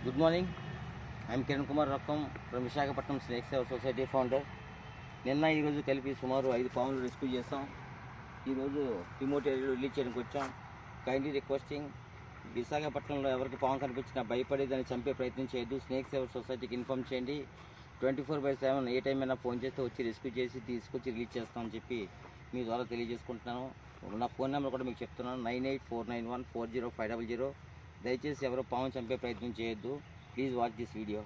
Good morning. I am Kiran Kumar Rakkam from Visakhapatnam snake Seva society founder. నిన్న ఈరోజు కలిపి సుమారు 5 పాములు రెస్క్యూ చేస్తాం. ఈరోజు రిమోట్ ఏరియాలో రిలీజ్ చేయడానికి వచ్చాం. కైండ్లీ రిక్వెస్టింగ్, విశాఖపట్నంలో ఎవరికి పాము కనిపించినా భయపడి దాన్ని చంపే ప్రయత్నం చేయొద్దు. స్నేక్ సేవ సొసైటీకి ఇన్ఫామ్ చేయండి. 24/7 ఏ టైం అయినా ఫోన్ చేస్తే వచ్చి రెస్క్యూ చేసి తీసుకొచ్చి రిలీజ్ చేస్తామని చెప్పి మీ ద్వారా తెలియజేసుకుంటున్నాను. నా ఫోన్ నెంబర్ కూడా మీకు చెప్తున్నాను, 9849140500. దయచేసి ఎవరో పాము చంపే ప్రయత్నం చేయొద్దు. Please watch this video.